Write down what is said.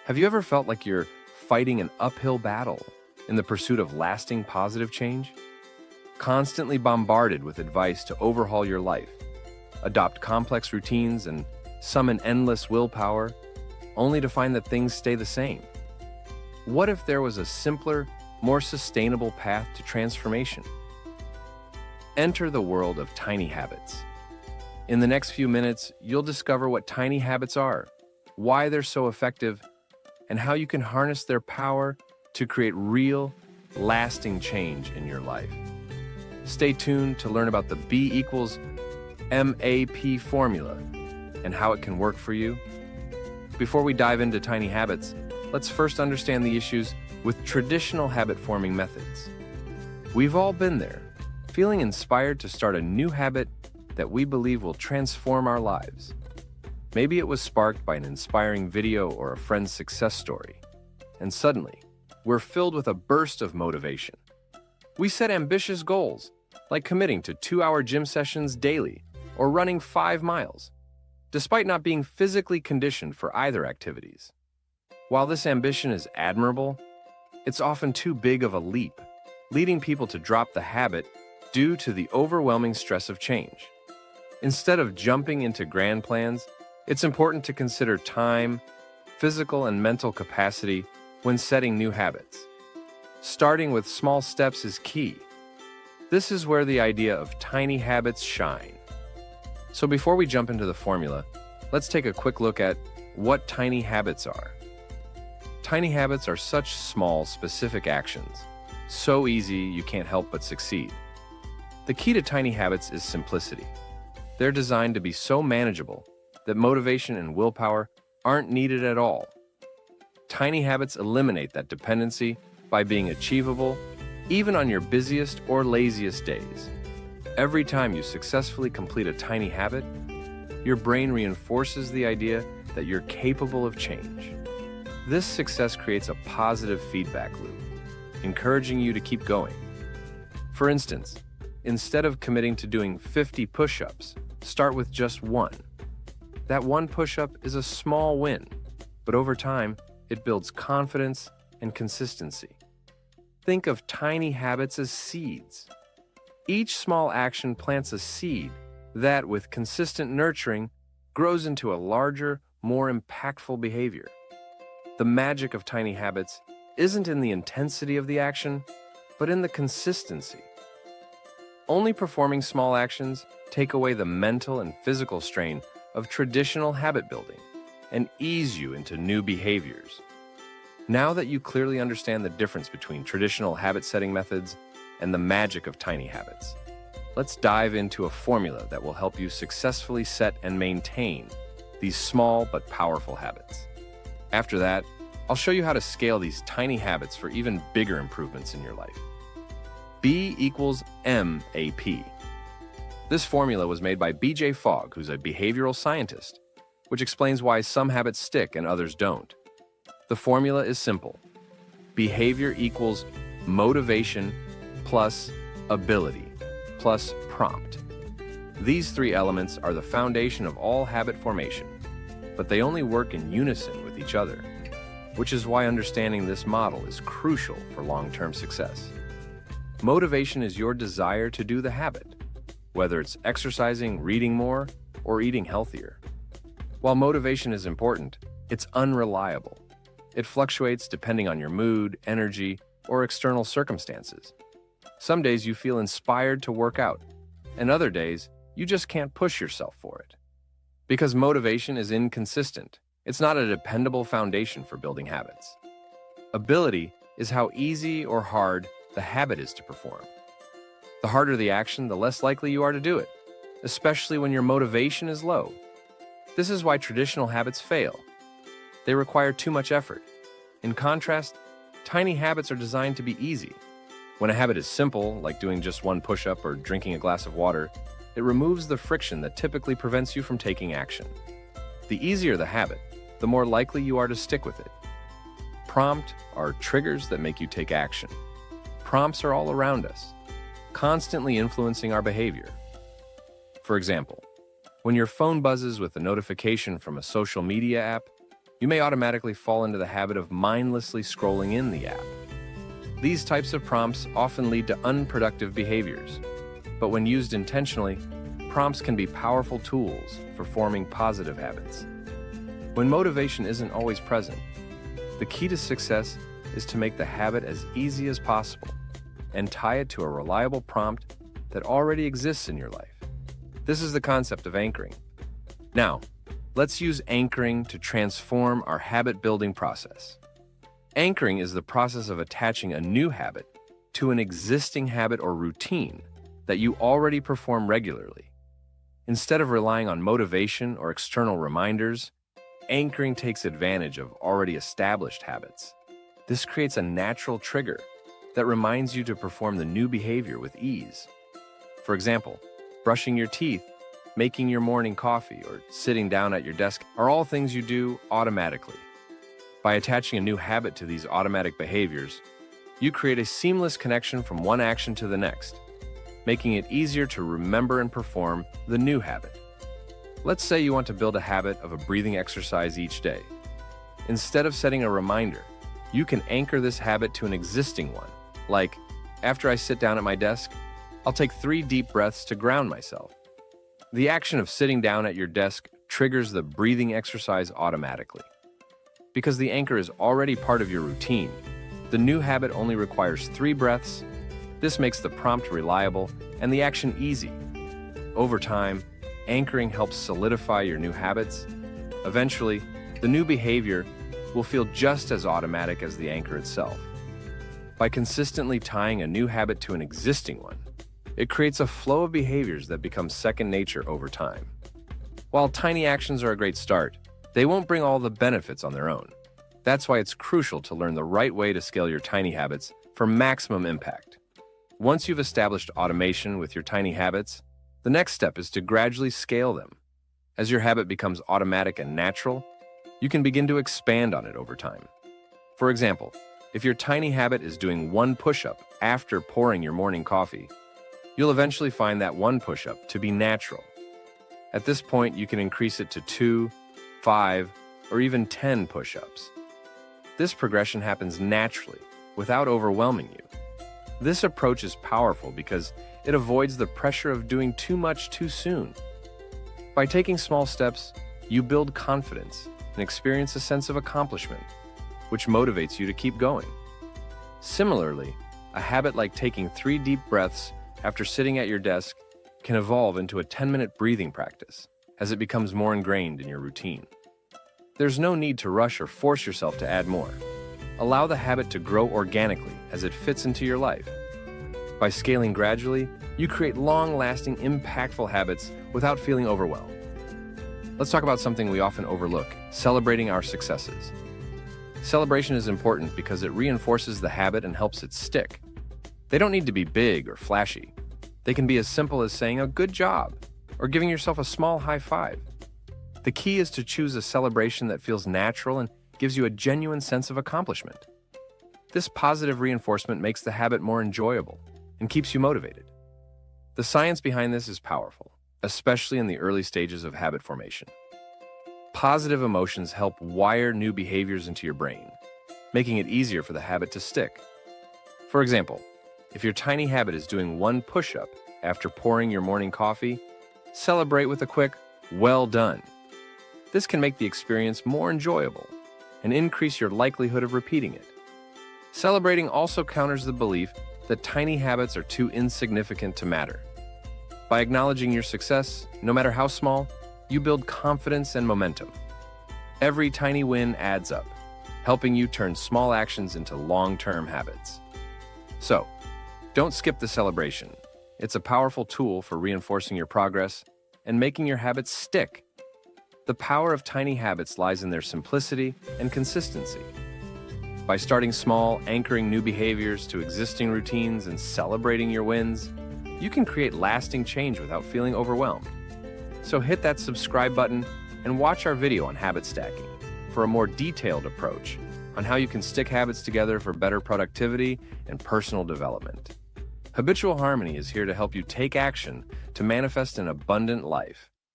Have you ever felt like you're fighting an uphill battle in the pursuit of lasting positive change? Constantly bombarded with advice to overhaul your life, adopt complex routines, and summon endless willpower, only to find that things stay the same? What if there was a simpler, more sustainable path to transformation? Enter the world of tiny habits. In the next few minutes, you'll discover what tiny habits are, why they're so effective, and how you can harness their power to create real, lasting change in your life. Stay tuned to learn about the B equals MAP formula and how it can work for you. Before we dive into tiny habits, let's first understand the issues with traditional habit-forming methods. We've all been there, feeling inspired to start a new habit that we believe will transform our lives. Maybe it was sparked by an inspiring video or a friend's success story, and suddenly, we're filled with a burst of motivation. We set ambitious goals, like committing to 2-hour gym sessions daily or running 5 miles, despite not being physically conditioned for either activities. While this ambition is admirable, it's often too big of a leap, leading people to drop the habit due to the overwhelming stress of change. Instead of jumping into grand plans, it's important to consider time, physical and mental capacity when setting new habits. Starting with small steps is key. This is where the idea of tiny habits shine. So before we jump into the formula, let's take a quick look at what tiny habits are. Tiny habits are such small, specific actions, so easy you can't help but succeed. The key to tiny habits is simplicity. They're designed to be so manageable that motivation and willpower aren't needed at all. Tiny habits eliminate that dependency by being achievable, even on your busiest or laziest days. Every time you successfully complete a tiny habit, your brain reinforces the idea that you're capable of change. This success creates a positive feedback loop, encouraging you to keep going. For instance, instead of committing to doing 50 push-ups, start with just one. That one push-up is a small win, but over time, it builds confidence and consistency. Think of tiny habits as seeds. Each small action plants a seed that, with consistent nurturing, grows into a larger, more impactful behavior. The magic of tiny habits isn't in the intensity of the action, but in the consistency. Only performing small actions take away the mental and physical strain of traditional habit building and ease you into new behaviors. Now that you clearly understand the difference between traditional habit-setting methods and the magic of tiny habits, let's dive into a formula that will help you successfully set and maintain these small but powerful habits. After that, I'll show you how to scale these tiny habits for even bigger improvements in your life. B equals MAP. This formula was made by BJ Fogg, who's a behavioral scientist, which explains why some habits stick and others don't. The formula is simple. Behavior equals motivation plus ability plus prompt. These 3 elements are the foundation of all habit formation, but they only work in unison with each other, which is why understanding this model is crucial for long-term success. Motivation is your desire to do the habit, whether it's exercising, reading more, or eating healthier. While motivation is important, it's unreliable. It fluctuates depending on your mood, energy, or external circumstances. Some days you feel inspired to work out, and other days you just can't push yourself for it. Because motivation is inconsistent, it's not a dependable foundation for building habits. Ability is how easy or hard the habit is to perform. The harder the action, the less likely you are to do it, especially when your motivation is low. This is why traditional habits fail. They require too much effort. In contrast, tiny habits are designed to be easy. When a habit is simple, like doing just one push-up or drinking a glass of water, it removes the friction that typically prevents you from taking action. The easier the habit, the more likely you are to stick with it. Prompt are triggers that make you take action. Prompts are all around us, constantly influencing our behavior. For example, when your phone buzzes with a notification from a social media app, you may automatically fall into the habit of mindlessly scrolling in the app. These types of prompts often lead to unproductive behaviors, but when used intentionally, prompts can be powerful tools for forming positive habits. When motivation isn't always present, the key to success is to make the habit as easy as possible and tie it to a reliable prompt that already exists in your life. This is the concept of anchoring. Now, let's use anchoring to transform our habit-building process. Anchoring is the process of attaching a new habit to an existing habit or routine that you already perform regularly. Instead of relying on motivation or external reminders, anchoring takes advantage of already established habits. This creates a natural trigger that reminds you to perform the new behavior with ease. For example, brushing your teeth, making your morning coffee, or sitting down at your desk are all things you do automatically. By attaching a new habit to these automatic behaviors, you create a seamless connection from one action to the next, making it easier to remember and perform the new habit. Let's say you want to build a habit of a breathing exercise each day. Instead of setting a reminder, you can anchor this habit to an existing one, like, after I sit down at my desk, I'll take 3 deep breaths to ground myself. The action of sitting down at your desk triggers the breathing exercise automatically. Because the anchor is already part of your routine, the new habit only requires 3 breaths. This makes the prompt reliable and the action easy. Over time, anchoring helps solidify your new habits. Eventually, the new behavior will feel just as automatic as the anchor itself. By consistently tying a new habit to an existing one, it creates a flow of behaviors that become second nature over time. While tiny actions are a great start, they won't bring all the benefits on their own. That's why it's crucial to learn the right way to scale your tiny habits for maximum impact. Once you've established automation with your tiny habits, the next step is to gradually scale them. As your habit becomes automatic and natural, you can begin to expand on it over time. For example, if your tiny habit is doing 1 push-up after pouring your morning coffee, you'll eventually find that 1 push-up to be natural. At this point, you can increase it to 2, 5, or even 10 push-ups. This progression happens naturally, without overwhelming you. This approach is powerful because it avoids the pressure of doing too much too soon. By taking small steps, you build confidence and experience a sense of accomplishment, which motivates you to keep going. Similarly, a habit like taking 3 deep breaths after sitting at your desk can evolve into a 10-minute breathing practice as it becomes more ingrained in your routine. There's no need to rush or force yourself to add more. Allow the habit to grow organically as it fits into your life. By scaling gradually, you create long-lasting, impactful habits without feeling overwhelmed. Let's talk about something we often overlook: celebrating our successes. Celebration is important because it reinforces the habit and helps it stick. They don't need to be big or flashy. They can be as simple as saying a good job or giving yourself a small high five. The key is to choose a celebration that feels natural and gives you a genuine sense of accomplishment. This positive reinforcement makes the habit more enjoyable and keeps you motivated. The science behind this is powerful, especially in the early stages of habit formation. Positive emotions help wire new behaviors into your brain, making it easier for the habit to stick. For example, if your tiny habit is doing 1 push-up after pouring your morning coffee, celebrate with a quick, "Well done." This can make the experience more enjoyable and increase your likelihood of repeating it. Celebrating also counters the belief that tiny habits are too insignificant to matter. By acknowledging your success, no matter how small, you build confidence and momentum. Every tiny win adds up, helping you turn small actions into long-term habits. So, don't skip the celebration. It's a powerful tool for reinforcing your progress and making your habits stick. The power of tiny habits lies in their simplicity and consistency. By starting small, anchoring new behaviors to existing routines, and celebrating your wins, you can create lasting change without feeling overwhelmed. So hit that subscribe button and watch our video on habit stacking for a more detailed approach on how you can stick habits together for better productivity and personal development. Habitual Harmony is here to help you take action to manifest an abundant life.